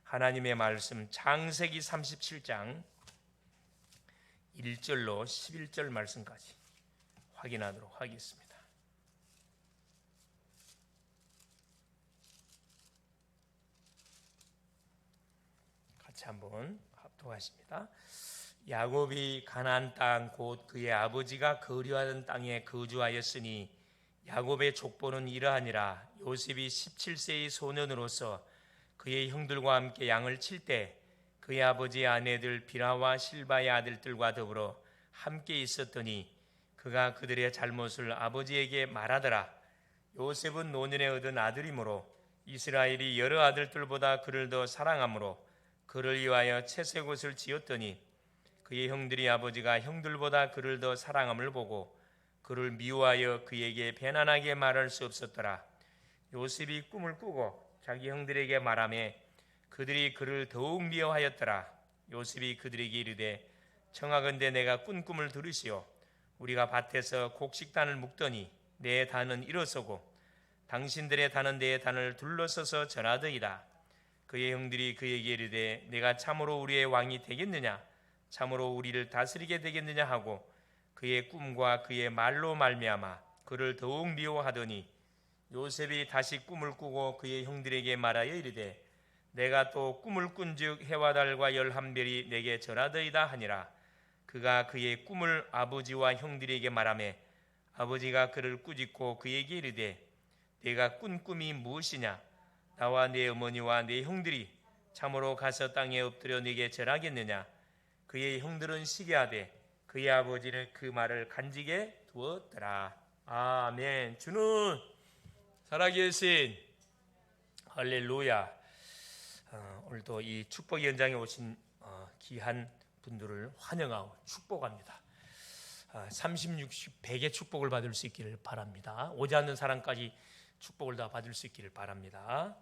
하나님의 말씀 창세기 37장 1절로 11절 말씀까지 확인하도록 하겠습니다. 같이 한번 합독하십니다. 야곱이 가나안 땅 곧 그의 아버지가 거류하던 땅에 거주하였으니 야곱의 족보는 이러하니라. 요셉이 17세의 소년으로서 그의 형들과 함께 양을 칠 때 그의 아버지의 아내들 비라와 실바의 아들들과 더불어 함께 있었더니 그가 그들의 잘못을 아버지에게 말하더라. 요셉은 노년에 얻은 아들이므로 이스라엘이 여러 아들들보다 그를 더 사랑하므로 그를 위하여 채색 옷을 지었더니 그의 형들이 아버지가 형들보다 그를 더 사랑함을 보고 그를 미워하여 그에게 배난하게 말할 수 없었더라. 요셉이 꿈을 꾸고 자기 형들에게 말하며 그들이 그를 더욱 미워하였더라. 요셉이 그들에게 이르되 청하건대 내가 꾼 꿈을 들으시오. 우리가 밭에서 곡식단을 묶더니 내 단은 일어서고 당신들의 단은 내 단을 둘러서서 전하더이다. 그의 형들이 그에게 이르되 내가 참으로 우리의 왕이 되겠느냐, 참으로 우리를 다스리게 되겠느냐 하고 그의 꿈과 그의 말로 말미암아 그를 더욱 미워하더니 요셉이 다시 꿈을 꾸고 그의 형들에게 말하여 이르되 내가 또 꿈을 꾼즉 해와 달과 11별이 내게 전하더이다 하니라. 그가 그의 꿈을 아버지와 형들에게 말하며 아버지가 그를 꾸짖고 그에게 이르되 내가 꾼 꿈이 무엇이냐, 나와 내 어머니와 내 형들이 참으로 가서 땅에 엎드려 내게 절하겠느냐. 그의 형들은 시기하되 그의 아버지는 그 말을 간직에 두었더라. 아멘. 주는 살아계신 할렐루야. 오늘도 이 축복 현장에 오신 귀한 분들을 환영하고 축복합니다. 30, 60, 100의 축복을 받을 수 있기를 바랍니다. 오지 않는 사람까지 축복을 다 받을 수 있기를 바랍니다.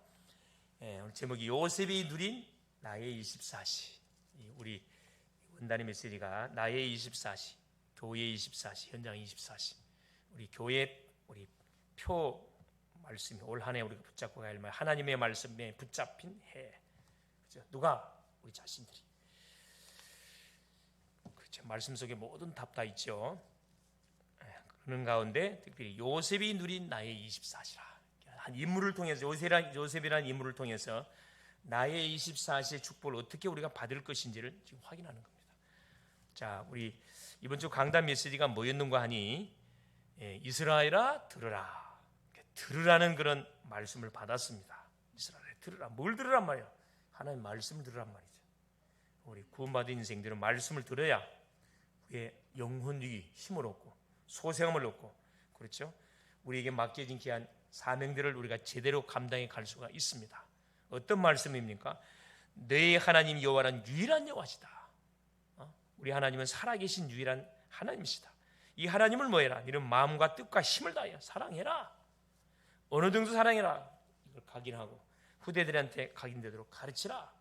오늘 제목이 요셉이 누린 나의 24시. 우리 원단의 메시지가 나의 24시, 교회의 24시, 현장 24시. 우리 교회 우리 표 말씀이 올 한 해 우리가 붙잡고 가야 할 말, 하나님의 말씀에 붙잡힌 해. 그렇죠? 누가? 우리 자신들이. 그렇죠? 말씀 속에 모든 답 다 있죠. 그런 가운데 특별히 요셉이 누린 나의 24시라. 한 인물을 통해서 요셉이라는 인물을 통해서 나의 24시의 축복을 어떻게 우리가 받을 것인지를 지금 확인하는 겁니다. 자, 우리 이번 주 강단 메시지가 뭐였는가 하니 이스라엘아 들으라. 들으라는 그런 말씀을 받았습니다. 이스라엘 들으라. 뭘 들으란 말이야? 하나님 말씀을 들으란 말이죠. 우리 구원받은 인생들은 말씀을 들어야 우리의 영혼이 힘을 얻고 소생함을 얻고, 그렇죠? 우리에게 맡겨진 귀한 사명들을 우리가 제대로 감당해 갈 수가 있습니다. 어떤 말씀입니까? 너희 하나님 여호와는 유일한 여호와시다. 우리 하나님은 살아계신 유일한 하나님이시다. 이 하나님을 뭐해라? 이런 마음과 뜻과 힘을 다하여 사랑해라. 어느 정도 사랑해라. 이걸 각인하고 후대들한테 각인되도록 가르치라.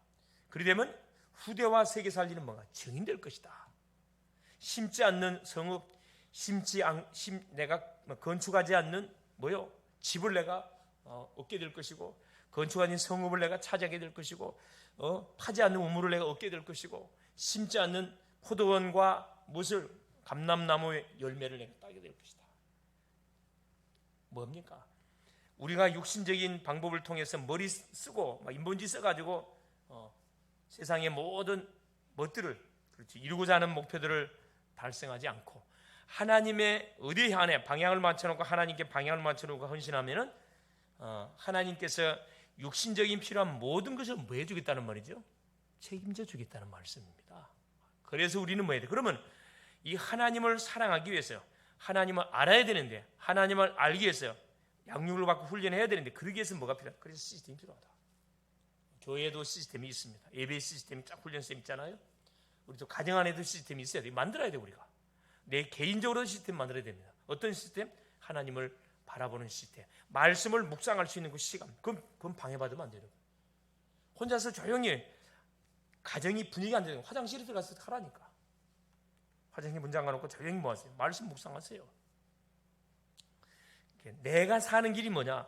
그러려면 후대와 세계 살리는 뭐가 증인될 것이다. 심지 않는 성읍, 내가 건축하지 않는 집을 내가 얻게 될 것이고, 건축하는 성읍을 내가 차지하게 될 것이고, 파지 않는 우물을 내가 얻게 될 것이고, 심지 않는 포도원과 무슬 감람나무의 열매를 내가 따게 될 것이다. 뭡니까? 우리가 육신적인 방법을 통해서 머리 쓰고 인본지 써가지고 세상의 모든 것들을, 그렇지, 이루고자 하는 목표들을 달성하지 않고 하나님의 어디 안에 방향을 맞춰놓고 하나님께 방향을 맞춰놓고 헌신하면은 하나님께서 육신적인 필요한 모든 것을 뭐 해주겠다는 말이죠? 책임져 주겠다는 말씀입니다. 그래서 우리는 뭐 해야 돼? 그러면 이 하나님을 사랑하기 위해서 하나님을 알아야 되는데, 하나님을 알기 위해서 양육을 받고 훈련해야 되는데, 그러기 위해서 뭐가 필요하다? 그래서 시스템이 필요하다. 교회에도 시스템이 있습니다. 예배 시스템이 쫙 훈련 시스템 있잖아요. 우리도 가정 안에도 시스템이 있어야 돼. 만들어야 돼. 우리가 내 개인적으로 시스템 만들어야 됩니다. 어떤 시스템? 하나님을 바라보는 시스템. 말씀을 묵상할 수 있는 그 시간. 그건 방해받으면 안 돼요. 혼자서 조용히 가정이 분위기 안 되는, 화장실에 들어가서 하라니까. 화장실 문 잠가놓고 조용히 뭐 하세요? 말씀 묵상하세요. 내가 사는 길이 뭐냐?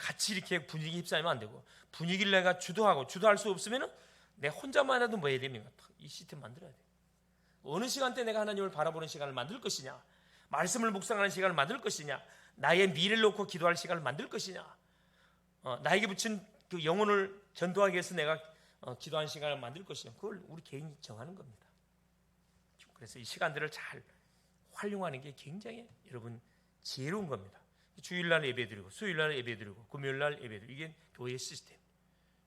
같이 이렇게 분위기 휩싸이면 안 되고, 분위기를 내가 주도할 수 없으면은 내 혼자만 해도 뭐 해야 됩니까? 이 시스템 만들어야 돼. 어느 시간대 내가 하나님을 바라보는 시간을 만들 것이냐, 말씀을 묵상하는 시간을 만들 것이냐, 나의 미래를 놓고 기도할 시간을 만들 것이냐, 나에게 붙인 그 영혼을 전도하기 위해서 내가 기도하는 시간을 만들 것이냐, 그걸 우리 개인이 정하는 겁니다. 그래서 이 시간들을 잘 활용하는 게 굉장히 여러분 지혜로운 겁니다. 주일날 예배드리고, 수요일날 예배드리고, 금요일날 예배드리고, 이게 교회 시스템.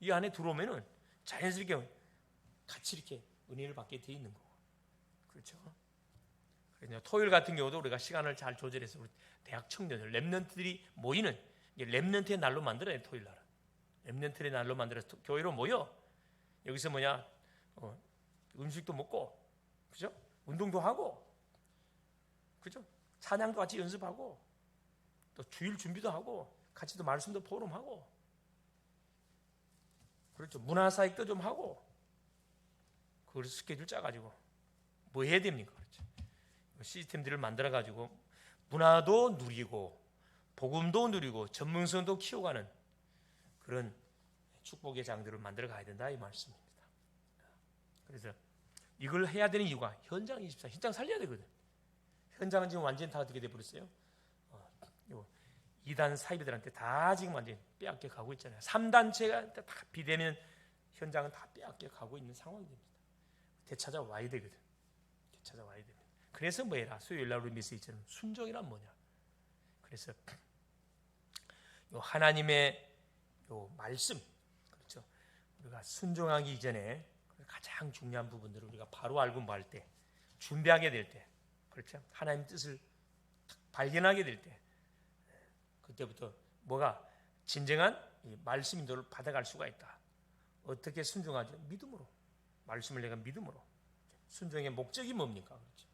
이 안에 들어오면은 자연스럽게 같이 이렇게 은혜를 받게 돼 있는 거고, 그렇죠? 그래서 토요일 같은 경우도 우리가 시간을 잘 조절해서 우리 대학 청년들, 랩런트들이 모이는 랩런트의 날로 만들어야 돼. 토요일 날은 랩런트의 날로 만들어서 교회로 모여 여기서 음식도 먹고, 그죠? 운동도 하고, 그죠? 찬양도 같이 연습하고, 또 주일 준비도 하고, 같이 또 말씀도 포럼하고, 그렇죠? 문화사역도 좀 하고, 그걸 스케줄 짜가지고 뭐 해야 됩니까? 그렇죠? 시스템들을 만들어가지고 문화도 누리고, 복음도 누리고, 전문성도 키워가는 그런 축복의 장들을 만들어 가야 된다, 이 말씀입니다. 그래서 이걸 해야 되는 이유가 현장 24, 현장 살려야 되거든. 현장은 지금 완전히 다 어떻게 돼버렸어요? 이단 사이비들한테 다 지금 완전히 빼앗겨 가고 있잖아요. 3단체가 다 비대면 현장은 다 빼앗겨 가고 있는 상황이 됩니다. 되찾아와야 되거든. 되찾아와야 됩니다. 그래서 뭐해라? 수요일날 우리 메시지처럼 순종이란 뭐냐? 그래서 요 하나님의 요 말씀, 그렇죠? 우리가 순종하기 이전에 가장 중요한 부분들을 우리가 바로 알고 뭐 할 때, 준비하게 될 때, 그렇죠? 하나님 뜻을 발견하게 될 때, 그때부터 뭐가 진정한 말씀 인도를 받아갈 수가 있다. 어떻게 순종하죠? 믿음으로. 말씀을 내가 믿음으로. 순종의 목적이 뭡니까? 그렇죠?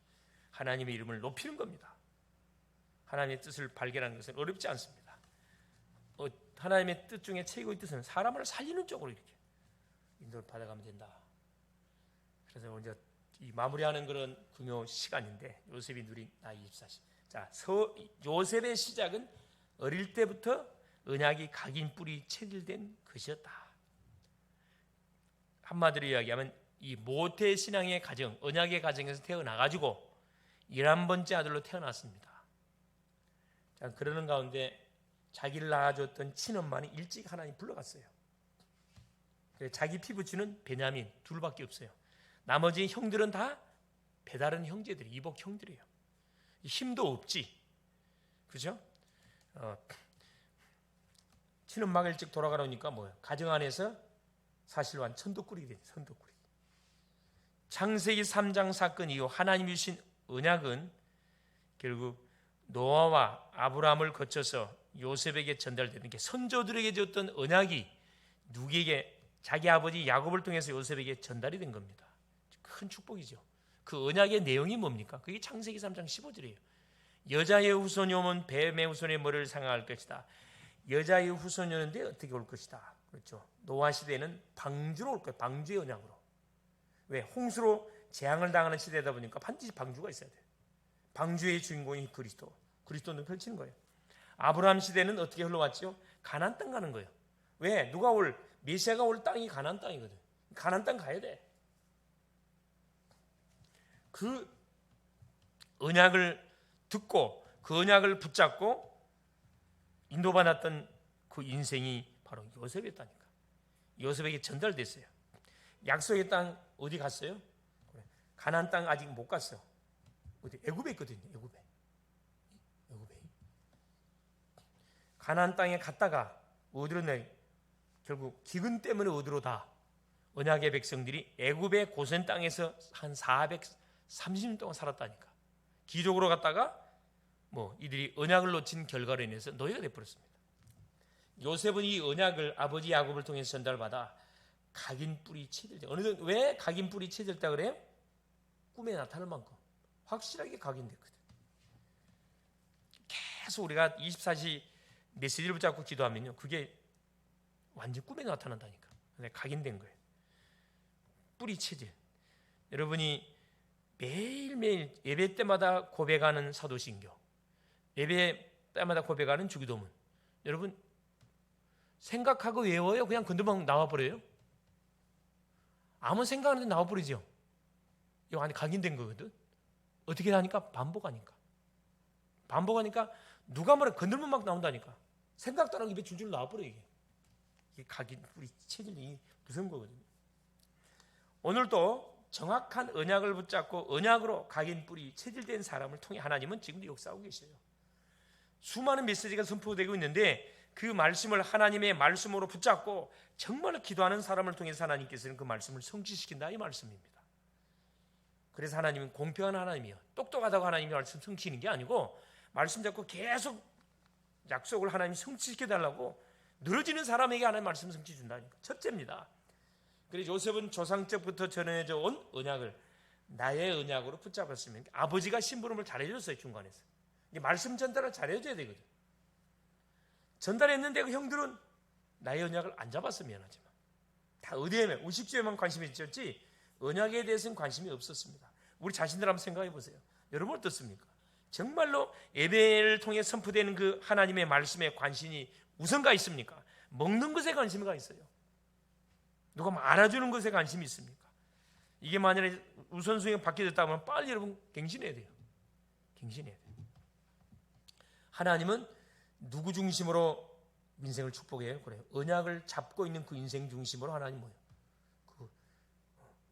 하나님의 이름을 높이는 겁니다. 하나님의 뜻을 발견하는 것은 어렵지 않습니다. 하나님의 뜻 중에 최고의 뜻은 사람을 살리는 쪽으로 이렇게 인도를 받아가면 된다. 그래서 이제 이 마무리하는 그런 금요 시간인데, 요셉이 누린 나이 24시. 자, 요셉의 시작은 어릴 때부터 언약이 각인 뿌리 체질된 것이었다. 한마디로 이야기하면 이 모태 신앙의 가정, 언약의 가정에서 태어나가지고 11번째 아들로 태어났습니다. 자, 그러는 가운데 자기를 낳아줬던 친엄마는 일찍 하나님 불러갔어요. 자기 피부치는 베냐민 둘밖에 없어요. 나머지 형들은 다 배다른 형제들이, 이복 형들이에요. 힘도 없지, 그렇죠? 친엄마가 일찍 돌아가려니까 뭐예요? 가정 안에서 사실은 천덕꾸리게 된 천덕꾸리. 창세기 3장 사건 이후 하나님이 주신 언약은 결국 노아와 아브라함을 거쳐서 요셉에게 전달되는 게, 선조들에게 줬던 언약이 누구에게? 자기 아버지 야곱을 통해서 요셉에게 전달이 된 겁니다. 큰 축복이죠. 그 언약의 내용이 뭡니까? 그게 창세기 3장 15절이에요. 여자의 후손이 오면 뱀의 후손의 머리를 상하할 것이다. 여자의 후손이 오는데 어떻게 올 것이다. 그렇죠. 노아 시대는 방주로 올 거예요. 방주의 언약으로. 왜? 홍수로 재앙을 당하는 시대다 보니까 반드시 방주가 있어야 돼요. 방주의 주인공이 그리스도. 그리스도는 펼치는 거예요. 아브라함 시대는 어떻게 흘러왔죠? 가나안 땅 가는 거예요. 왜? 메시아가 올 땅이 가나안 땅이거든. 가나안 땅 가야 돼. 그 언약을 듣고 그 언약을 붙잡고 인도받았던 그 인생이 바로 요셉이었다니까. 요셉에게 전달됐어요. 약속의 땅 어디 갔어요? 가나안 땅 아직 못 갔어. 어디? 애굽에 있거든요. 애굽에. 가나안 땅에 갔다가 어디로 내? 결국 기근 때문에 어디로 다? 언약의 백성들이 애굽의 고센 땅에서 한 430년 동안 살았다니까. 기족으로 갔다가 이들이 언약을 놓친 결과로 인해서 노예가 되어버렸습니다. 요셉은 이 언약을 아버지 야곱을 통해서 전달받아 각인 뿌리 체질돼. 왜 각인 뿌리 체질다 그래요? 꿈에 나타날 만큼 확실하게 각인됐거든. 계속 우리가 24시 메시지를 붙잡고 기도하면요, 그게 완전 꿈에 나타난다니까. 각인된 거예요. 뿌리 체질. 여러분이 매일매일 예배 때마다 고백하는 사도신경, 예배 때마다 고백하는 주기도문, 여러분 생각하고 외워요? 그냥 건들면 나와버려요? 아무 생각 안 해도 나와버리죠. 이거 안에 각인된 거거든. 어떻게 하니까? 반복하니까. 반복하니까 누가 말해 건들면 막 나온다니까. 생각도 안 하고 입에 줄줄 나와버려 이게. 이게 각인, 우리 체질이 무서운 거거든요. 오늘도 정확한 언약을 붙잡고 언약으로 각인 뿌리 체질된 사람을 통해 하나님은 지금도 역사하고 계셔요. 수많은 메시지가 선포되고 있는데 그 말씀을 하나님의 말씀으로 붙잡고 정말 기도하는 사람을 통해서 하나님께서는 그 말씀을 성취시킨다 이 말씀입니다. 그래서 하나님은 공평한 하나님이요, 똑똑하다고 하나님이 말씀 성취하는 게 아니고 말씀 잡고 계속 약속을 하나님이 성취시켜달라고 늘어지는 사람에게 하나님 말씀 성취해 준다니까. 첫째입니다. 그래서 요셉은 조상 때부터 전해져 온 언약을 나의 언약으로 붙잡았으면 아버지가 심부름을 잘해줬어요. 중간에서 말씀 전달을 잘해줘야 되거든. 전달했는데 그 형들은 나의 언약을 안 잡았으면 미안하지만 다 의대에만 의식주에만 관심이 있었지 언약에 대해서는 관심이 없었습니다. 우리 자신들 한번 생각해 보세요. 여러분 어떻습니까? 정말로 예배를 통해 선포되는 그 하나님의 말씀에 관심이 우선가 있습니까? 먹는 것에 관심이 가 있어요. 누가 알아주는 것에 관심이 있습니까? 이게 만약에 우선순위가 바뀌어졌다면 빨리 여러분 갱신해야 돼요. 갱신해야 돼요. 하나님은 누구 중심으로 인생을 축복해요? 그래요. 언약을 잡고 있는 그 인생 중심으로 하나님 뭐예요?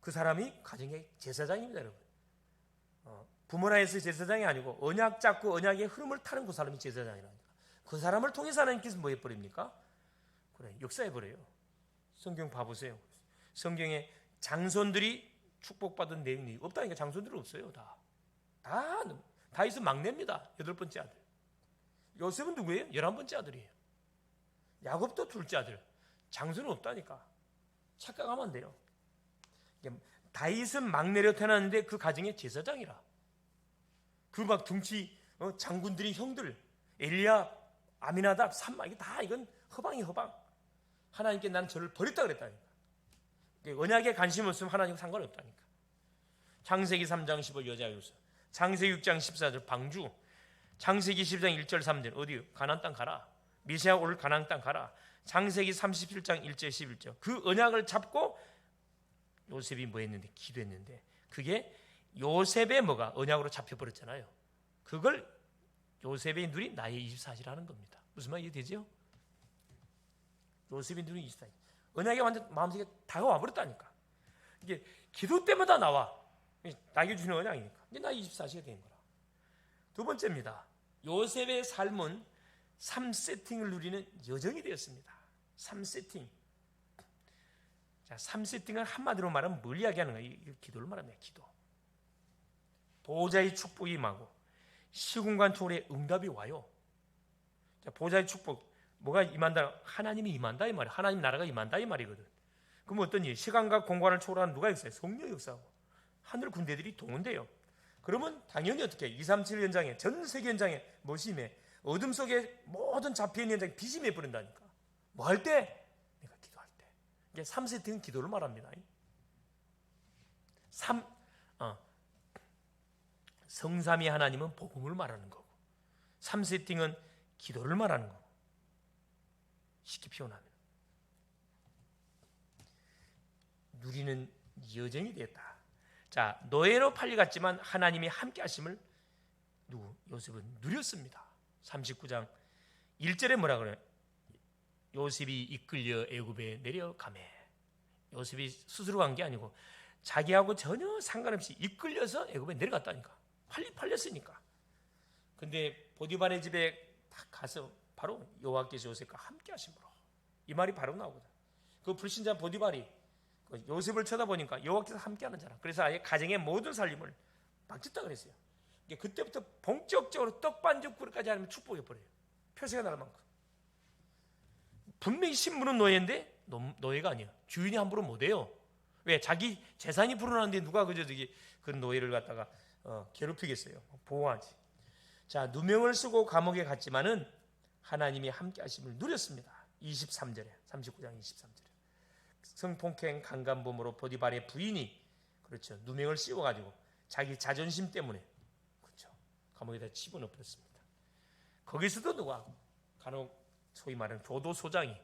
그 사람이 가정의 제사장입니다, 여러분. 부모나에서 제사장이 아니고 언약 잡고 언약의 흐름을 타는 그 사람이 제사장이라니까. 그 사람을 통해서 하나님께서 뭐 해버립니까? 그래, 역사해버려요. 성경 봐보세요. 성경에 장손들이 축복받은 내용이 없다니까. 장손들은 없어요. 다윗은 막내입니다. 8번째 아들. 요셉은 누구예요? 11번째 아들이에요. 야곱도 둘째 아들. 장손은 없다니까. 착각하면 안 돼요. 다윗은 막내로 태어났는데 그 가정의 제사장이라. 그 막 둥치 장군들이 형들 엘리야, 아미나답, 삼마 이건 허방이 허방. 하나님께 나는 저를 버렸다 그랬다니까. 언약에 관심 없으면 하나님 상관없다니까. 창세기 3장 15 여자 요소, 창세기 6장 14절 방주, 창세기 10장 1절 3절 어디요? 가나안 땅 가라. 미세아 올 가나안 땅 가라. 창세기 37장 1절 11절 그 언약을 잡고 요셉이 뭐 했는데? 기도했는데 그게 요셉의 뭐가 언약으로 잡혀버렸잖아요. 그걸 요셉의 눈이 나의 24시라는 겁니다. 무슨 말 이해되죠? 요셉의 눈이 24시. 언약이 완전 마음속에 다가와 버렸다니까. 이게 기도 때마다 나와. 나에게 주는 언약이니까. 이제 나의 24시가 된 거라. 두 번째입니다. 요셉의 삶은 3세팅을 누리는 여정이 되었습니다. 3세팅. 자, 3세팅을 한마디로 말하면 뭘 이야기하는 거예요? 기도를 말합니다. 기도. 보호자의 축복이 임하고 시공간 초월의 응답이 와요. 자, 보호자의 축복 뭐가 임한다? 하나님이 임한다 이 말이에요. 하나님 나라가 임한다 이 말이거든. 그럼 어떤 일? 시간과 공간을 초월하는 누가 역사해요? 성령이 역사하고 하늘 군대들이 동원돼요. 그러면 당연히 어떻게 237 현장에 전 세계 현장에 무엇이 임해? 어둠 속에 모든 잡혀있는 현장에 빛이 임해버린다니까. 뭐 할 때? 내가 기도할 때. 이게 3세팅은 기도를 말합니다. 성삼위 하나님은 복음을 말하는 거고 3세팅은 기도를 말하는 거고. 쉽게 표현하면 누리는 여정이 되었다. 자, 노예로 팔려갔지만 하나님이 함께 하심을 요셉은 누렸습니다. 39장 1절에 뭐라 그래요? 요셉이 이끌려 애굽에 내려가매. 요셉이 스스로 간 게 아니고 자기하고 전혀 상관없이 이끌려서 애굽에 내려갔다니까. 팔렸으니까. 근데 보디발의 집에 딱 가서 바로 여호와께서 요셉과 함께 하심으로. 이 말이 바로 나오거든. 그 불신자 보디발이 요셉을 쳐다보니까 여호와께서 함께 하는 자라. 그래서 아예 가정의 모든 살림을 막짓다 그랬어요. 그때부터 본격적으로 떡반죽 그릇까지 하면 축복해 버려요. 표세가 날 만큼. 분명히 신부는 노예인데 노예가 아니야. 주인이 함부로 못 해요. 왜? 자기 재산이 불어나는데 누가 그런 노예를 갖다가 괴롭히겠어요. 보호하지. 자, 누명을 쓰고 감옥에 갔지만은 하나님이 함께 하심을 누렸습니다. 23절에 39장 23절에 성폭행 강간범으로 보디발의 부인이 그렇죠. 누명을 씌워가지고 자기 자존심 때문에 그렇죠. 감옥에다 집어넣었습니다. 거기서도 누가 간혹 소위 말하는 교도소장이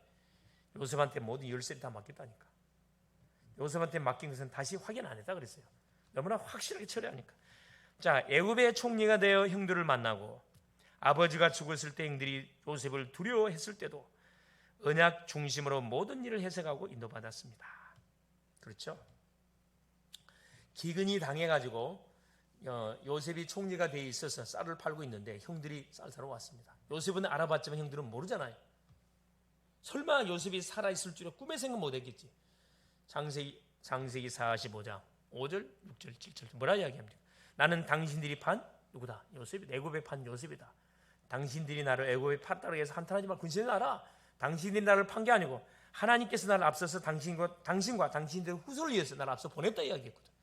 요셉한테 모든 열쇠를 다 맡겼다니까. 요셉한테 맡긴 것은 다시 확인 안 했다 그랬어요. 너무나 확실하게 처리하니까. 자, 애굽의 총리가 되어 형들을 만나고 아버지가 죽었을 때 형들이 요셉을 두려워했을 때도 언약 중심으로 모든 일을 해석하고 인도받았습니다. 그렇죠? 기근이 당해가지고 요셉이 총리가 돼 있어서 쌀을 팔고 있는데 형들이 쌀 사러 왔습니다. 요셉은 알아봤지만 형들은 모르잖아요. 설마 요셉이 살아있을 줄은 꿈에 생각 못했겠지. 창세기 45장 5절 6절 7절 뭐라 이야기합니까? 나는 당신들이 판 누구다? 요셉이 애굽에 판 요셉이다. 당신들이 나를 애굽에 팠다고 해서 한탄하지 말고 근신을 알아. 당신들이 나를 판 게 아니고 하나님께서 나를 앞서서 당신과 당신들의 후손을 위해서 나를 앞서 보냈다 이야기했거든.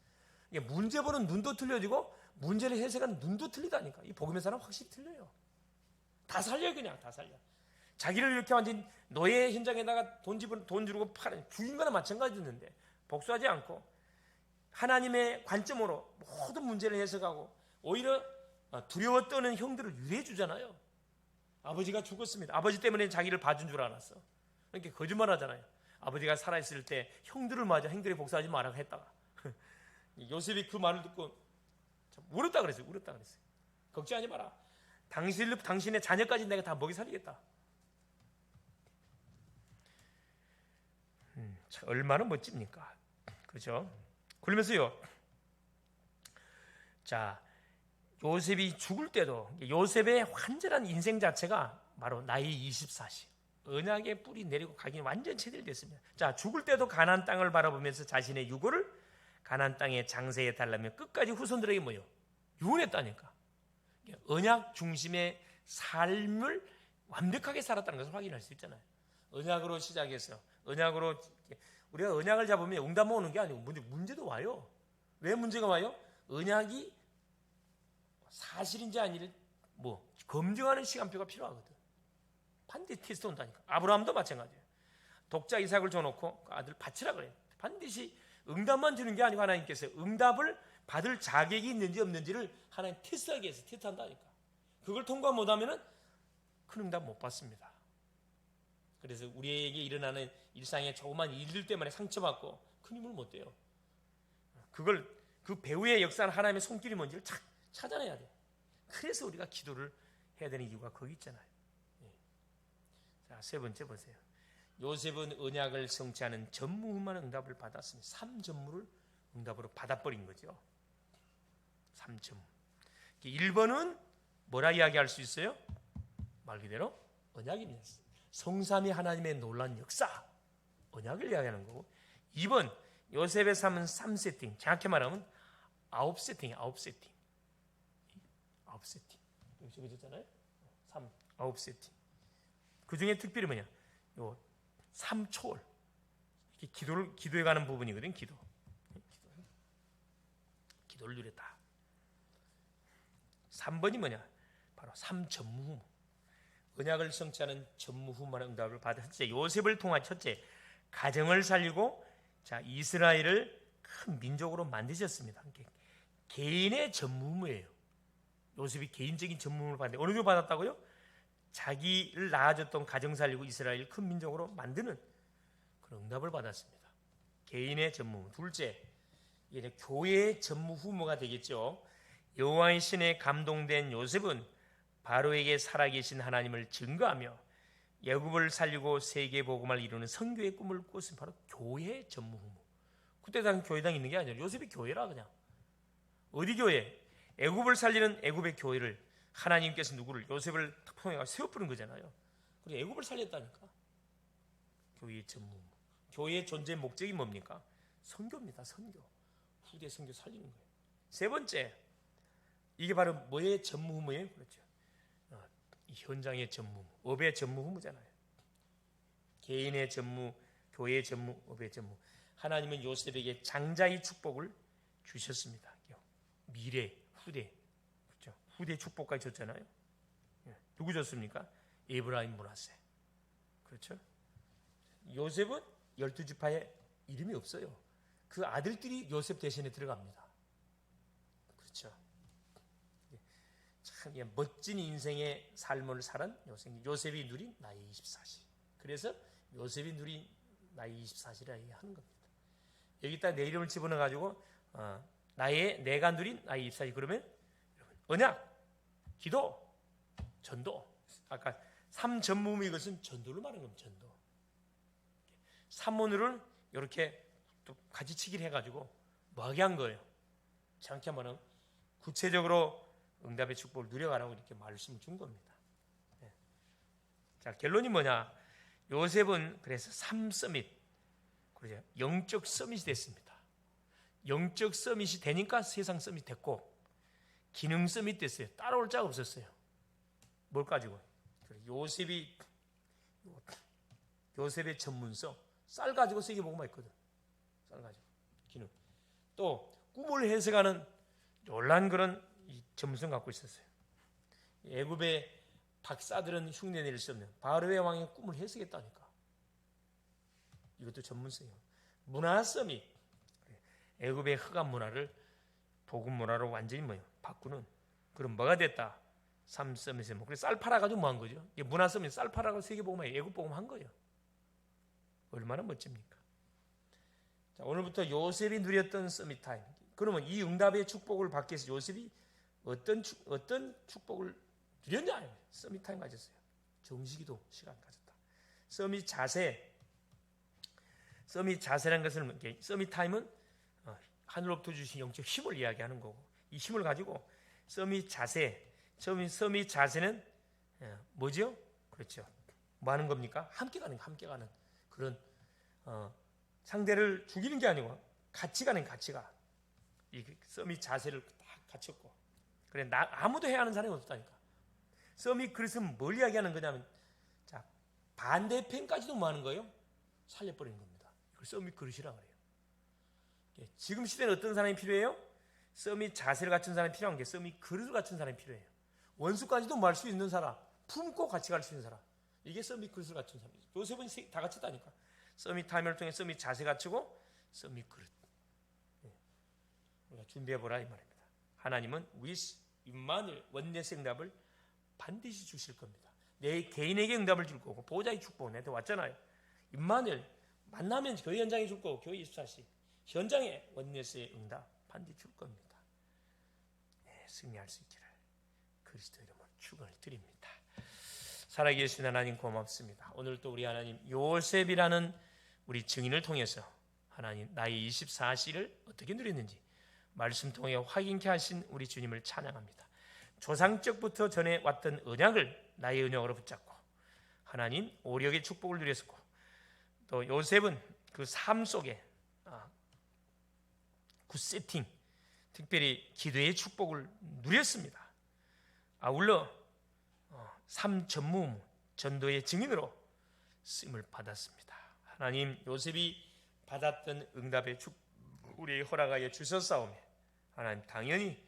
이게 문제 보는 눈도 틀려지고 문제를 해석하는 눈도 틀리다니까. 이 복음의 사람 확실히 틀려요. 다 살려 그냥 다 살려. 자기를 이렇게 완전 노예 현장에다가 돈 주고 파는 죽인 거나 마찬가지였는데 복수하지 않고 하나님의 관점으로 모든 문제를 해석하고 오히려 두려워 떠는 형들을 유해해 주잖아요. 아버지가 죽었습니다. 아버지 때문에 자기를 봐준 줄 알았어. 그러니까 거짓말 하잖아요. 아버지가 살아있을 때 형들을 맞아 형들이 복수하지 말라고 했다가 요셉이 그 말을 듣고 울었다 그랬어요. 걱정하지 마라. 당신의 자녀까지 내가 다 먹이 살리겠다. 얼마나 멋집니까? 그죠? 그러면서요. 자, 요셉이 죽을 때도 요셉의 완전한 인생 자체가 바로 나이 24시. 언약의 뿌리 내리고 가기는 완전 체질됐습니다. 자, 죽을 때도 가나안 땅을 바라보면서 자신의 유고를 가나안 땅의 장세에 달라며 끝까지 후손들에게 뭐요? 유언했다니까. 언약 중심의 삶을 완벽하게 살았다는 것을 확인할 수 있잖아요. 언약으로 시작해서 언약으로 우리가 언약을 잡으면 응답만 오는 게 아니고 문제도 와요. 왜 문제가 와요? 언약이 사실인지 아닌지 검증하는 시간표가 필요하거든. 반드시 테스트 온다니까. 아브라함도 마찬가지예요. 독자 이삭을 줘놓고 그 아들 바치라 그래요. 반드시 응답만 주는 게 아니고 하나님께서 응답을 받을 자격이 있는지 없는지를 하나님 테스트하기 위해서 테스트한다니까. 그걸 통과 못하면 큰 응답 못 받습니다. 그래서 우리에게 일어나는 일상의 조그만 일들 때문에 상처받고 큰 힘을 못 돼요. 그 배후의 역사는 하나님의 손길이 뭔지를 찾아내야 돼요. 그래서 우리가 기도를 해야 되는 이유가 거기 있잖아요. 자, 세 번째 보세요. 요셉은 언약을 성취하는 전무후무한 응답을 받았습니다. 3전무를 응답으로 받아버린 거죠. 3전무. 1번은 뭐라 이야기할 수 있어요? 말 그대로 언약입니다. 성삼위 하나님의 놀라운 역사, 언약을 이야기하는 거고. 2번 요셉의 삶은 3세팅, 정확히 말하면 9세팅이에요. 9세팅. 여기 적어졌잖아요. 9세팅. 그 중에 특별히 뭐냐? 요 3초월. 이렇게 기도해 가는 부분이거든. 기도를 누렸다. 3번이 뭐냐? 바로 3전무후무. 언약을 성취하는 전무후무한 응답을 받은 첫째, 요셉을 통한 첫째, 가정을 살리고 자 이스라엘을 큰 민족으로 만드셨습니다. 개인의 전무후무예요. 요셉이 개인적인 전무후무를 받는데 어느 정도 받았다고요? 자기를 낳아줬던 가정 살리고 이스라엘 큰 민족으로 만드는 그런 응답을 받았습니다. 개인의 전무후무. 둘째, 이제 교회의 전무후무가 되겠죠. 여호와의 신에 감동된 요셉은 바로에게 살아계신 하나님을 증거하며 애굽을 살리고 세계 복음을 이루는 선교의 꿈을 꿨은 바로 교회의 전무후무. 그때 당시 교회당 있는 게 아니라 요셉이 교회라 그냥. 어디 교회? 애굽을 살리는 애굽의 교회를 하나님께서 누구를 요셉을 통해 세워뿌린 거잖아요. 그리고 애굽을 살렸다니까. 교회의 전무후무. 교회의 존재 목적이 뭡니까? 선교입니다. 선교. 후대 선교 살리는 거예요. 세 번째, 이게 바로 뭐의 전무후무예요? 그렇죠. 현장의 전무, 업의 전무후무잖아요. 개인의 전무, 교회의 전무, 업의 전무. 하나님은 요셉에게 장자의 축복을 주셨습니다. 미래, 후대, 그렇죠? 후대 축복까지 줬잖아요. 누구 줬습니까? 에브라임 므낫세. 그렇죠? 요셉은 12지파에 이름이 없어요. 그 아들들이 요셉 대신에 들어갑니다. 그렇죠? 참 멋진 인생의 삶을 살은 요셉이 누린 나이 24시. 그래서 요셉이 누린 나이 24시라 얘기하는 겁니다. 여기다 내 이름을 집어넣어 가지고 내가 누린 나이 24시 그러면 언약, 기도, 전도. 아까 삼전무음이 이것은 전도를 말하는 겁니다. 전도. 삼문으를 이렇게 또 가지치기를 해가지고 뭐하게 한 거예요. 정확히 말하면 구체적으로 응답의 축복을 누려가라고 이렇게 말씀을 준 겁니다. 자, 결론이 뭐냐? 요셉은 그래서 3서밋, 그러죠. 영적 서밋이 됐습니다. 영적 서밋이 되니까 세상 서밋 됐고, 기능 서밋 됐어요. 따라올 자가 없었어요. 뭘 가지고? 요셉의 전문성, 쌀 가지고 세계복음화 있거든. 쌀 가지고 기능. 또 꿈을 해석하는 놀란 그런 전문성 갖고 있었어요. 애굽의 박사들은 흉내낼 수 없는 바로의 왕의 꿈을 해석했다니까. 이것도 전문성이에요. 문화 서밋, 애굽의 흑암 문화를 복음 문화로 완전히 바꾸는 그런 뭐가 됐다. 3서밋에 뭐 쌀 팔아가지고 뭐 한 거죠? 문화 서밋 쌀 팔아가지고 세계복음화 애굽 복음 한 거예요. 얼마나 멋집니까? 자, 오늘부터 요셉이 누렸던 서밋 타임. 그러면 이 응답의 축복을 받기 위해서 요셉이 어떤 축복을 누렸냐? 서밋 타임 가졌어요. 정식기도 시간 가졌다. 서밋 자세라는 것은 서밋 타임은 하늘로부터 주신 영적 힘을 이야기하는 거고, 이 힘을 가지고 서밋 자세는 뭐죠? 그렇죠. 뭐 하는 겁니까? 함께 가는 그런 상대를 죽이는 게 아니고 같이 가는 가치가. 이 서밋 자세를 딱 갖췄고, 그래 아무도 해야 하는 사람이 없다니까. 서밋 그릇은 뭘 이야기하는 거냐면, 자, 반대편까지도 뭐 하는 거예요? 살려버리는 겁니다. 이걸 서밋 그릇이라고 그래요. 지금 시대는 어떤 사람이 필요해요? 서밋 자세를 갖춘 사람이 필요한 게 서밋 그릇을 갖춘 사람이 필요해요. 원수까지도 뭐 할 수 있는 사람, 품고 같이 갈 수 있는 사람, 이게 서밋 그릇을 갖춘 사람이죠. 요셉은 다 갖췄다니까. 서밋 타임을 통해 서밋 자세 갖추고 서밋 그릇. 우리가 준비해보라 이 말입니다. 하나님은 with 임마누엘 원내스 응답을 반드시 주실 겁니다. 내 개인에게 응답을 줄 거고, 보호자의 축복 내한테 왔잖아요. 임마누엘 만나면 교회 현장에 줄 거고, 교회 24시 현장에 원내스의 응답 반드시 줄 겁니다. 승리할 수 있기를 그리스도 이름으로 축원을 드립니다. 살아계신 하나님 고맙습니다. 오늘 또 우리 하나님 요셉이라는 우리 증인을 통해서 하나님 나의 24시를 어떻게 누렸는지 말씀 통해 확인케 하신 우리 주님을 찬양합니다. 조상적부터 전해왔던 언약을 나의 언약으로 붙잡고 하나님 오력의 축복을 누렸었고, 또 요셉은 그 삶 속에 굿세팅, 특별히 기도의 축복을 누렸습니다. 아울러 삶 전무음 전도의 증인으로 쓰임을 받았습니다. 하나님 요셉이 받았던 응답의 축복 우리에게 허락하여 주셨사오며, 하나님 당연히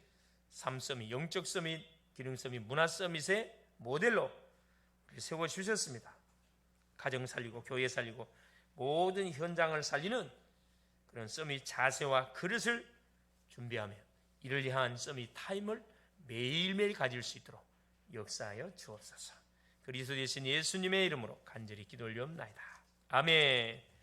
삶 서밋, 영적 서밋, 기능 서밋, 문화 서밋의 모델로 세워 주셨습니다. 가정 살리고 교회 살리고 모든 현장을 살리는 그런 서밋 자세와 그릇을 준비하며 이를 향한 서밋 타임을 매일매일 가질 수 있도록 역사하여 주옵소서. 그리스도 되신 예수님의 이름으로 간절히 기도 올리옵나이다. 아멘.